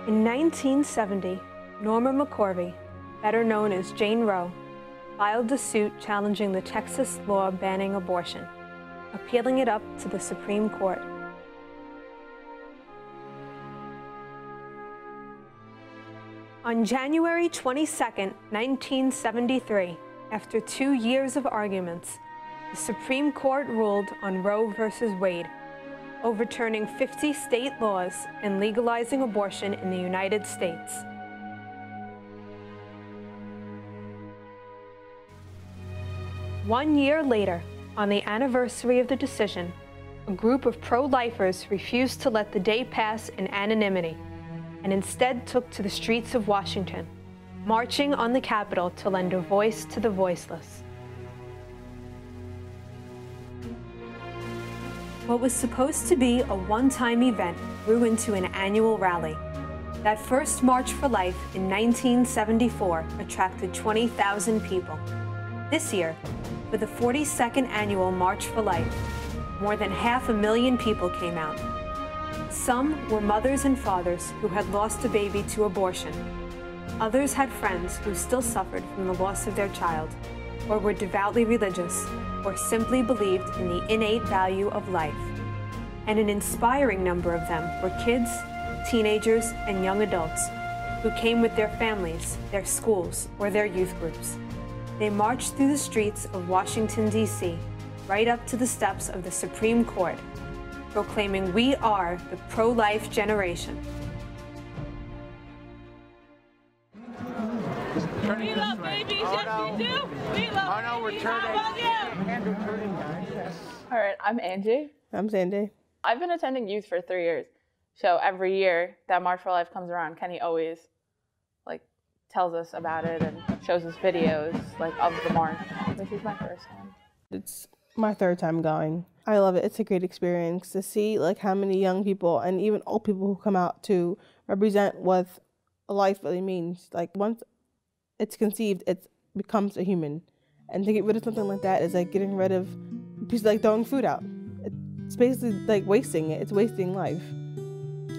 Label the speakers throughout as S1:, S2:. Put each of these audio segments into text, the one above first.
S1: In 1970, Norma McCorvey, better known as Jane Roe, filed a suit challenging the Texas law banning abortion, appealing it up to the Supreme Court. On January 22, 1973, after 2 years of arguments, the Supreme Court ruled on Roe v. Wade, overturning 50 state laws and legalizing abortion in the United States. One year later, on the anniversary of the decision, a group of pro-lifers refused to let the day pass in anonymity and instead took to the streets of Washington, marching on the Capitol to lend a voice to the voiceless. What was supposed to be a one-time event grew into an annual rally. That first March for Life in 1974 attracted 20,000 people. This year, for the 42nd annual March for Life, more than 500,000 people came out. Some were mothers and fathers who had lost a baby to abortion. Others had friends who still suffered from the loss of their child, or were devoutly religious, or simply believed in the innate value of life. And an inspiring number of them were kids, teenagers, and young adults who came with their families, their schools, or their youth groups. They marched through the streets of Washington, D.C., right up to the steps of the Supreme Court, proclaiming we are the pro-life generation.
S2: We love babies, yes we do. We love babies. How about you?
S3: All right, I'm Angie.
S4: I'm Sandy.
S3: I've been attending youth for 3 years. So every year that March for Life comes around, Kenny always tells us about it and shows us videos of the march. This is my first time.
S4: It's my third time going. I love it. It's a great experience to see how many young people and even old people who come out to represent what life really means. Once it's conceived, it becomes a human. And to get rid of something like that is getting rid of pieces, throwing food out. It's basically wasting it. It's wasting life.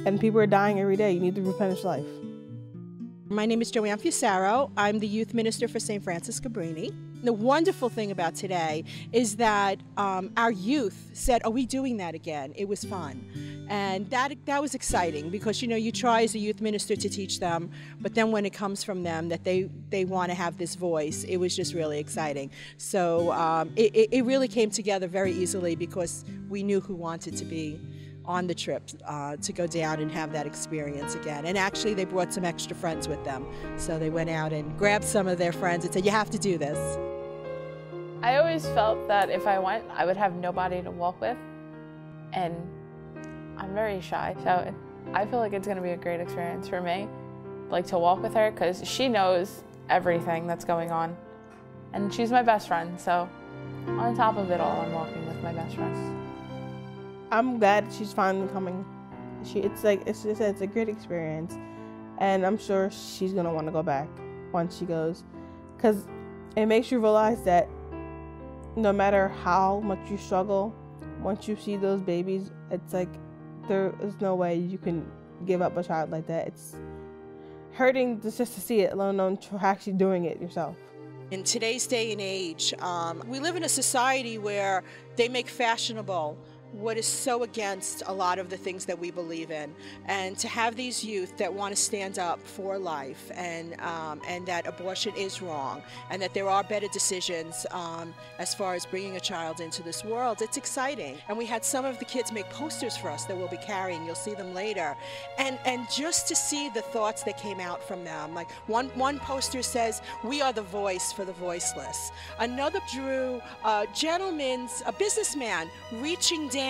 S4: And people are dying every day. You need to replenish life.
S5: My name is Joanne Fusaro. I'm the youth minister for St. Francis Cabrini. The wonderful thing about today is that our youth said, "Are we doing that again?" It was fun. And that was exciting because, you try as a youth minister to teach them, but then when it comes from them that they want to have this voice, it was just really exciting. So it really came together very easily because we knew who wanted to be on the trip to go down and have that experience again. And actually they brought some extra friends with them. So they went out and grabbed some of their friends and said, "You have to do this."
S3: I always felt that if I went, I would have nobody to walk with. And I'm very shy. So I feel like it's going to be a great experience for me, to walk with her because she knows everything that's going on. And she's my best friend. So on top of it all, I'm walking with my best friend.
S4: I'm glad she's finally coming. It's a great experience, and I'm sure she's gonna want to go back once she goes, because it makes you realize that no matter how much you struggle, once you see those babies, it's there is no way you can give up a child like that. It's hurting just to see it, let alone actually doing it yourself.
S5: In today's day and age, we live in a society where they make fashionable what is so against a lot of the things that we believe in, and to have these youth that want to stand up for life and that abortion is wrong and that there are better decisions as far as bringing a child into this world, it's exciting. And we had some of the kids make posters for us that we'll be carrying. You'll see them later, and just to see the thoughts that came out from them. One poster says, "We are the voice for the voiceless." Another drew a businessman reaching down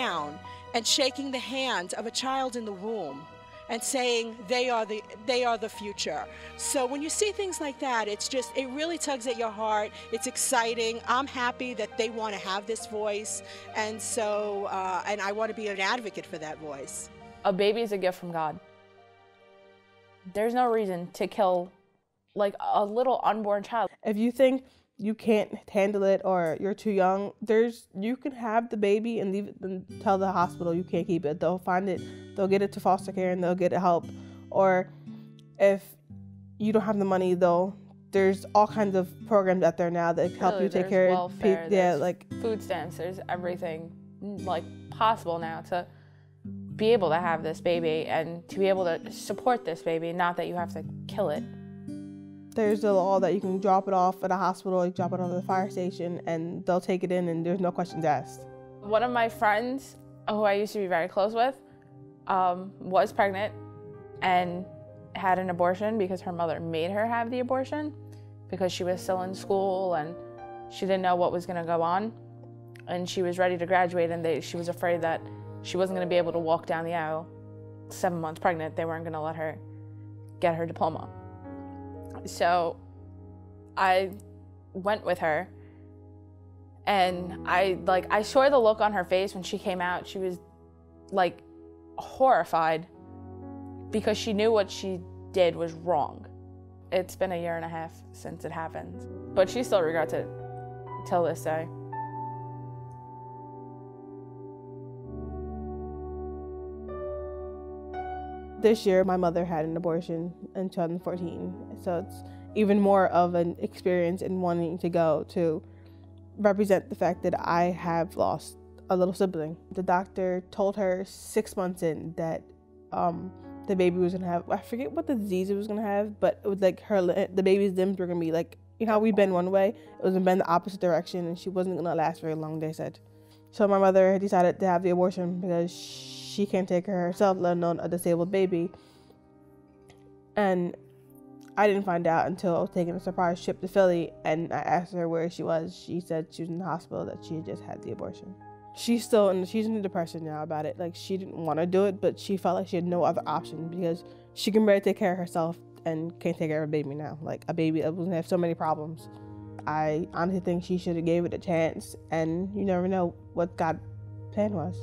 S5: and shaking the hand of a child in the womb and saying they are the future. So when you see things like that, it really tugs at your heart. It's exciting. I'm happy that they want to have this voice, and so and I want to be an advocate for that voice.
S3: A baby is a gift from God. There's no reason to kill a little unborn child.
S4: If you think you can't handle it or you're too young, you can have the baby and leave it and tell the hospital you can't keep it. They'll find it, they'll get it to foster care and they'll get it help. Or if you don't have the money, though, there's all kinds of programs out there now that help you take care of people. Yeah, like
S3: food stamps. There's everything like possible now to be able to have this baby and to be able to support this baby, not that you have to kill it.
S4: There's a law that you can drop it off at a hospital, you drop it off at the fire station, and they'll take it in, and there's no questions asked.
S3: One of my friends, who I used to be very close with, was pregnant and had an abortion because her mother made her have the abortion because she was still in school and she didn't know what was going to go on, and she was ready to graduate, and she was afraid that she wasn't going to be able to walk down the aisle 7 months pregnant. They weren't going to let her get her diploma. So I went with her, and I saw the look on her face when she came out. She was like horrified because she knew what she did was wrong. It's been 1.5 years since it happened, but she still regrets it till this day.
S4: This year, my mother had an abortion in 2014, so it's even more of an experience in wanting to go to represent the fact that I have lost a little sibling. The doctor told her 6 months in that the baby was gonna have, I forget what the disease it was gonna have, but it was like the baby's limbs were gonna be like, you know how we bend one way? It was gonna bend the opposite direction, and she wasn't gonna last very long, they said. So my mother decided to have the abortion because she can't take care of herself, let alone a disabled baby. And I didn't find out until I was taking a surprise trip to Philly, and I asked her where she was. She said she was in the hospital, that she had just had the abortion. She's in depression now about it. Like, she didn't want to do it, but she felt like she had no other option because she can barely take care of herself and can't take care of a baby now. Like, a baby that was gonna have so many problems. I honestly think she should have gave it a chance, and you never know what God's plan was.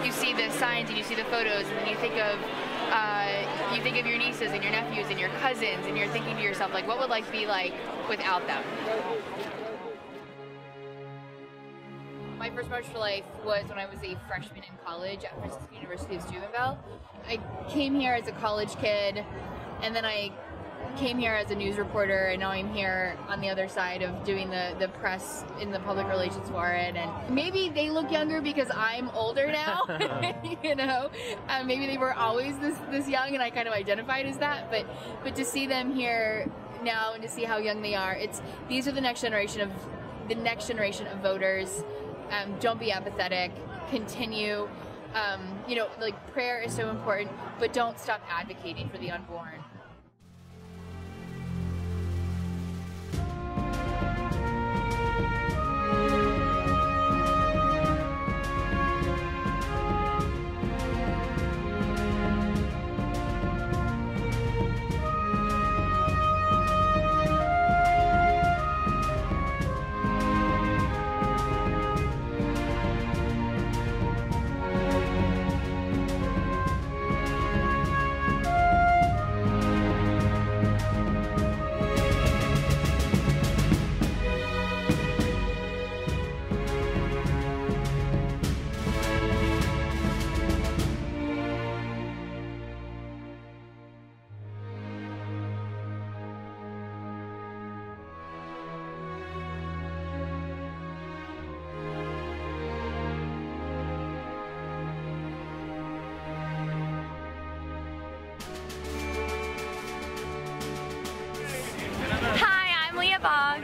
S6: You see the signs and you see the photos, and then you think of your nieces and your nephews and your cousins, and you're thinking to yourself, like, what would life be like without them? My first March for Life was when I was a freshman in college at Franciscan University of Steubenville. I came here as a college kid, and then I came here as a news reporter, and now I'm here on the other side of doing the press in the public relations for it. And maybe they look younger because I'm older now, you know. Maybe they were always this young, and I kind of identified as that. But to see them here now and to see how young they are, these are the next generation of voters. Don't be apathetic. Continue. You know, like, prayer is so important, but don't stop advocating for the unborn.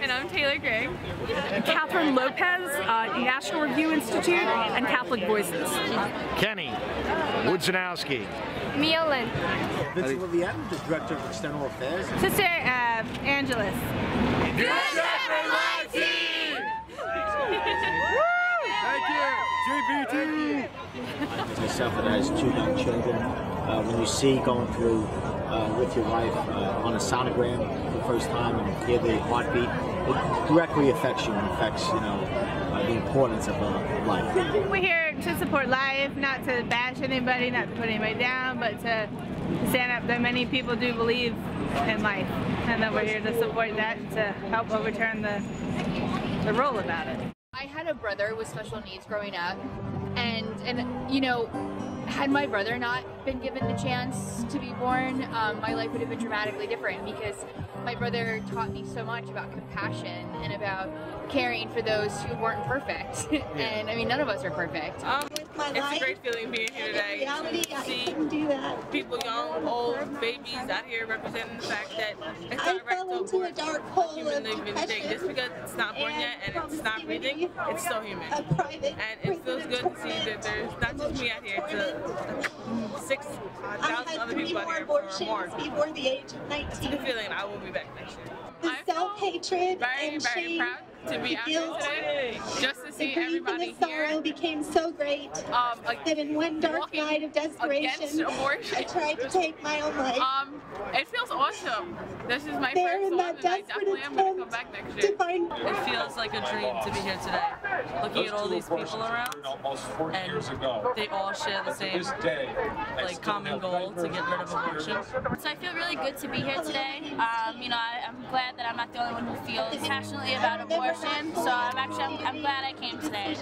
S7: And I'm Taylor Gregg. Catherine Lopez, National Review Institute, and Catholic Voices.
S8: Kenny Woodzanowski.
S7: Mia Lynn.
S9: Vincent Leviathan, the Director of External Affairs.
S7: Sister Angeles.
S2: Good Shepherd Life Team!
S8: Thank you, JBT!
S9: Myself and as 2 young children, when you see going through with your wife on a sonogram for the first time and hear the heartbeat, it directly affects you and affects, you know, the importance of life.
S10: We're here to support life, not to bash anybody, not to put anybody down, but to stand up that many people do believe in life, and that we're here to support that, to help overturn the rule about it.
S6: I had a brother with special needs growing up, and you know, had my brother not been given the chance to be born, my life would have been dramatically different, because my brother taught me so much about compassion and about caring for those who weren't perfect. And I mean, none of us are perfect.
S11: It's a great feeling being here today to see people, young, old, babies out here representing the fact that it's not right to abort a human living thing. Just because it's not born yet and it's not breathing, it's still human. And it feels good to see that there's not just me out here, it's 6,000 other people out here for more.
S12: Before the age of 19.
S11: It's a good feeling. I will be back next year.
S12: The self-hatred
S3: very,
S12: and
S3: very
S12: shame,
S3: proud to be out here today, just to see
S12: the grief
S3: everybody
S12: and the sorrow
S3: here.
S12: became so great that in one dark night of desperation, I tried to take my own life.
S3: It feels awesome. This is my
S12: There
S3: first
S12: in
S3: one,
S12: that
S3: and I
S12: desperate
S3: definitely am going to come back next year.
S11: It feels like a dream to be here today. Looking at all these people around, and they all share the same like common goal to get rid of abortion.
S13: So I feel really good to be here today. You know, I'm glad that I'm not the only one who feels passionately about abortion. So I'm glad I came today.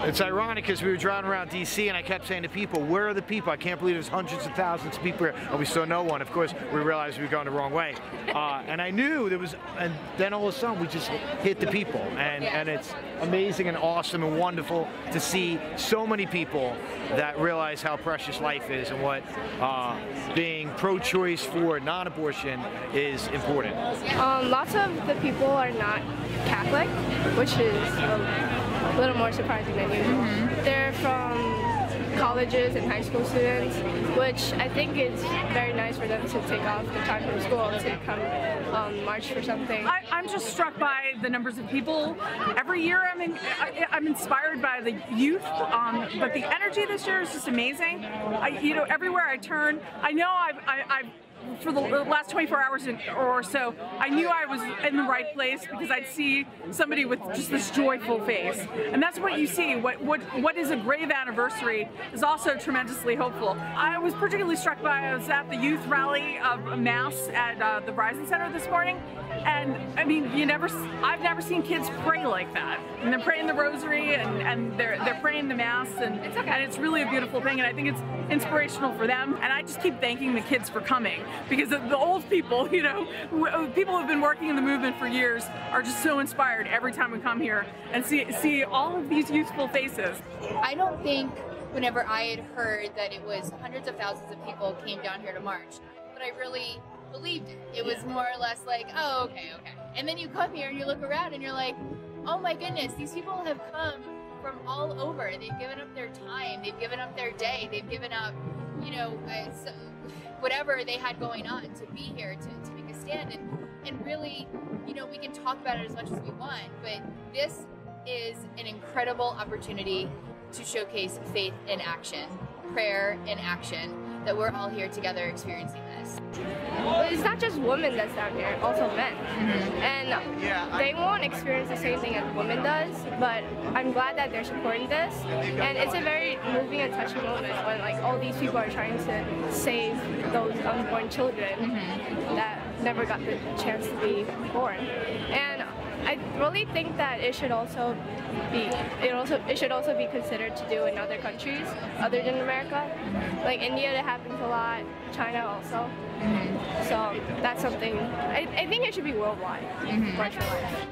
S8: It's ironic because we were driving around D.C. and I kept saying to people, where are the people? I can't believe there's hundreds of thousands of people here, and we saw no one. Of course, we realized we were going the wrong way. And I knew there was, and then all of a sudden we just hit the people. And it's amazing and awesome and wonderful to see so many people that realize how precious life is and what being pro-choice for non-abortion is important.
S14: Lots of the people are not Catholic, which is a little more surprising than usual. They're from colleges and high school students, which I think is very nice for them to take off the time from school to come march for something.
S7: I'm just struck by the numbers of people. Every year I'm inspired by the youth, but the energy this year is just amazing. You know, everywhere I turn, I know I've for the last 24 hours or so, I knew I was in the right place because I'd see somebody with just this joyful face. And that's what you see. What is a grave anniversary is also tremendously hopeful. I was particularly struck by, I was at the youth rally of Mass at the Verizon Center this morning. And I mean, I've never seen kids pray like that. And they're praying the rosary and they're praying the Mass, and it's really a beautiful thing, and I think it's inspirational for them. And I just keep thanking the kids for coming, because the old people, you know, people who've been working in the movement for years are just so inspired every time we come here and see all of these youthful faces.
S6: I don't think whenever I had heard that it was hundreds of thousands of people came down here to march, but I really believed it. It was more or less like, oh, okay. And then you come here and you look around and you're like, oh my goodness, these people have come from all over. They've given up their time, they've given up their day, they've given up, you know, whatever they had going on to be here to make a stand. And really, you know, we can talk about it as much as we want, but this is an incredible opportunity to showcase faith in action, prayer in action, that we're all here together experiencing this.
S14: Well, it's not just women that's down here, also men. And they won't experience the same thing as women does, but I'm glad that they're supporting this. And it's a very moving and touching moment when like all these people are trying to save those unborn children that never got the chance to be born. And I really think that it should also be considered to do in other countries other than America. Like India, it happens a lot. China also. So that's something I think it should be worldwide. March for Life.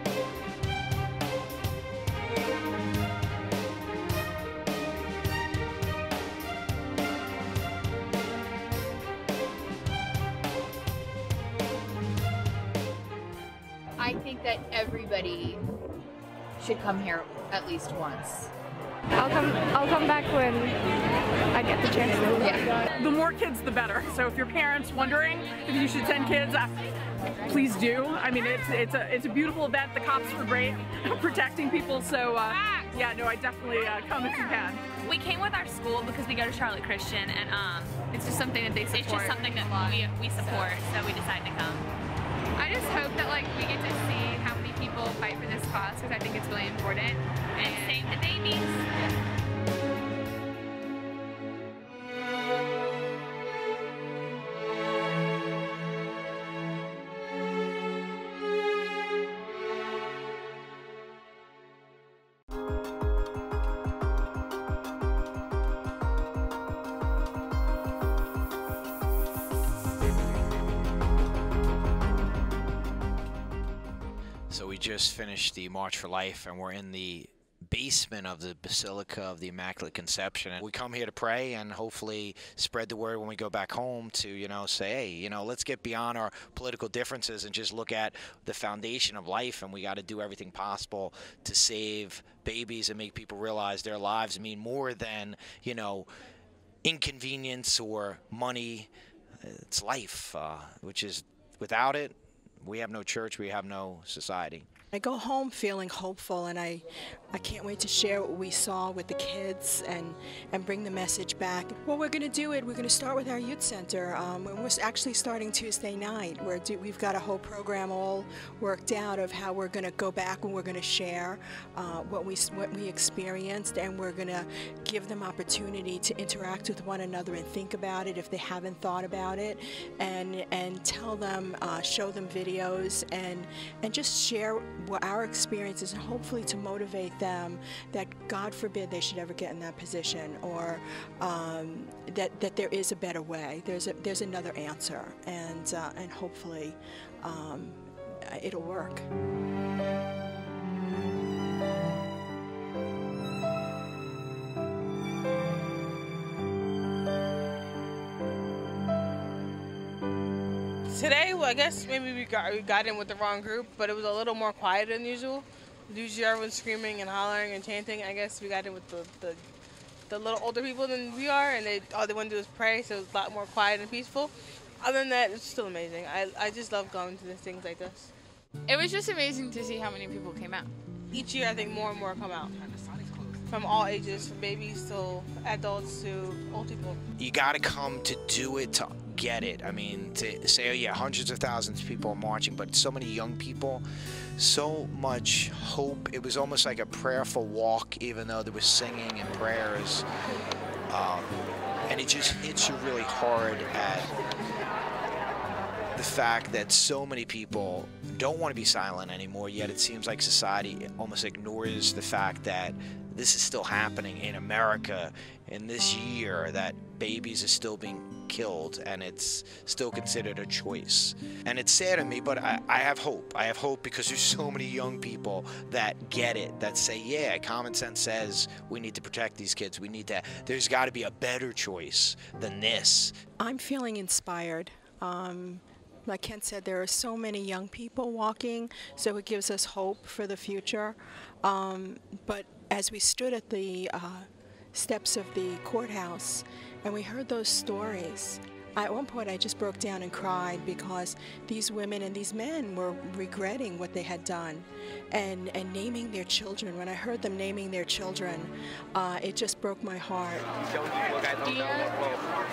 S6: I think that everybody should come here at least once
S14: I'll come back when I get the chance to.
S7: Yeah. The more kids, the better. So if your parents wondering if you should send kids, please do. I mean, it's a beautiful event. The cops were great protecting people. So yeah, no, I definitely come if you can.
S15: We came with our school because we go to Charlotte Christian, and it's just something that they support. It's just something that we support, so we decided to come.
S16: I just hope that we get to see how many people fight for this cause, because I think it's really important.
S15: And save the babies.
S17: So we just finished the March for Life, and we're in the basement of the Basilica of the Immaculate Conception. And we come here to pray and hopefully spread the word when we go back home to, say, hey, let's get beyond our political differences and just look at the foundation of life. And we got to do everything possible to save babies and make people realize their lives mean more than, inconvenience or money. It's life, which is, without it, we have no church, we have no society.
S5: I go home feeling hopeful, and I can't wait to share what we saw with the kids and bring the message back. Well, we're going to do it. We're going to start with our youth center. We're actually starting Tuesday night. We've got a whole program all worked out of how we're going to go back and we're going to share what we experienced, and we're going to give them opportunity to interact with one another and think about it if they haven't thought about it, and tell them, show them videos, and just share what our experiences, and hopefully to motivate them that God forbid they should ever get in that position, or that there is a better way. There's another answer, and hopefully it'll work.
S11: Today, well, I guess maybe we got in with the wrong group, but it was a little more quiet than usual. Usually everyone's screaming and hollering and chanting. I guess we got in with the little older people than we are, and all they want to do is pray, so it's a lot more quiet and peaceful. Other than that, it's still amazing. I just love going to things like this.
S16: It was just amazing to see how many people came out.
S11: Each year, I think more and more come out. From all ages, from babies to adults to old people.
S17: You got to come to do it to get it. I mean, to say, oh yeah, hundreds of thousands of people are marching, but so many young people, so much hope. It was almost like a prayerful walk, even though there was singing and prayers. And it just hits you really hard at the fact that so many people don't want to be silent anymore, yet it seems like society almost ignores the fact that this is still happening in America in this year, that babies are still being killed, and it's still considered a choice. And it's sad to me, but I have hope. I have hope because there's so many young people that get it, that say, yeah, common sense says we need to protect these kids. We need to, there's got to be a better choice than this.
S5: I'm feeling inspired. Like Ken said, there are so many young people walking, so it gives us hope for the future. But as we stood at the steps of the courthouse and we heard those stories, at one point I just broke down and cried, because these women and these men were regretting what they had done and naming their children. When I heard them naming their children, it just broke my heart.
S18: Dear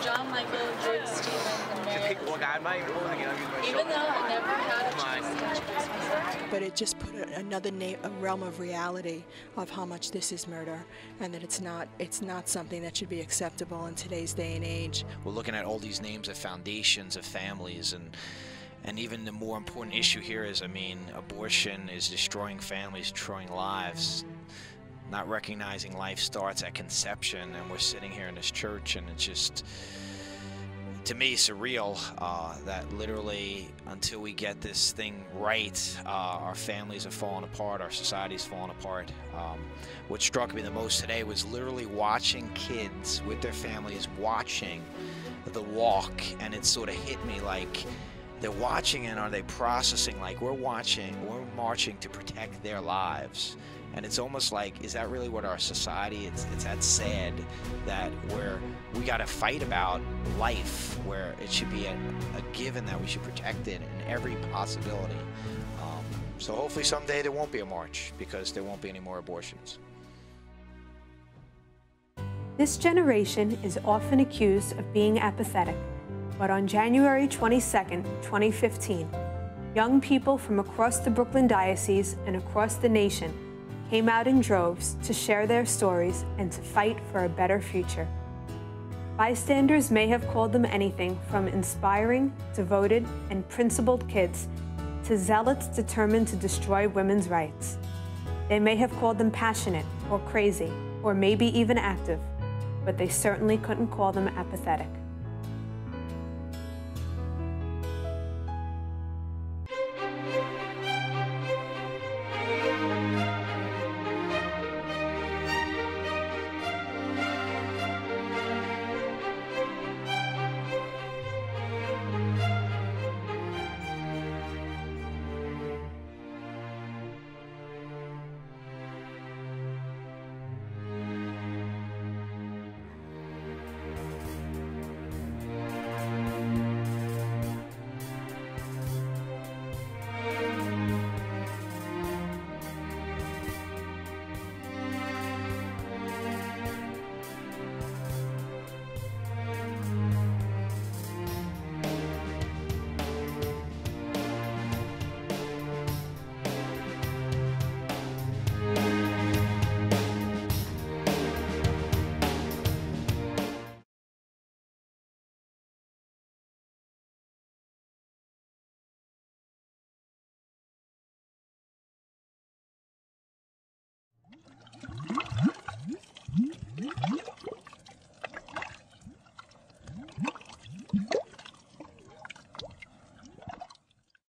S18: John Michael, George Stephen, and Mary, even though I never had a chance to introduce myself,
S5: but it just put another a realm of reality of how much this is murder, and that it's not something that should be acceptable in today's day and age.
S17: We're looking at all these names of foundations of families, and even the more important issue here is, I mean, abortion is destroying families, destroying lives. Not recognizing life starts at conception, and we're sitting here in this church, and it's just, to me, surreal that literally until we get this thing right, our families are falling apart, our society's falling apart. What struck me the most today was literally watching kids with their families watching the walk, and it sort of hit me like they're watching and are they processing like we're marching to protect their lives? And it's almost like, is that really what our society, it's that sad that we got to fight about life, where it should be a given that we should protect it in every possibility. So hopefully someday there won't be a march, because there won't be any more abortions.
S1: This generation is often accused of being apathetic, but on January 22nd, 2015, young people from across the Brooklyn Diocese and across the nation came out in droves to share their stories and to fight for a better future. Bystanders may have called them anything from inspiring, devoted, and principled kids to zealots determined to destroy women's rights. They may have called them passionate or crazy, or maybe even active, but they certainly couldn't call them apathetic.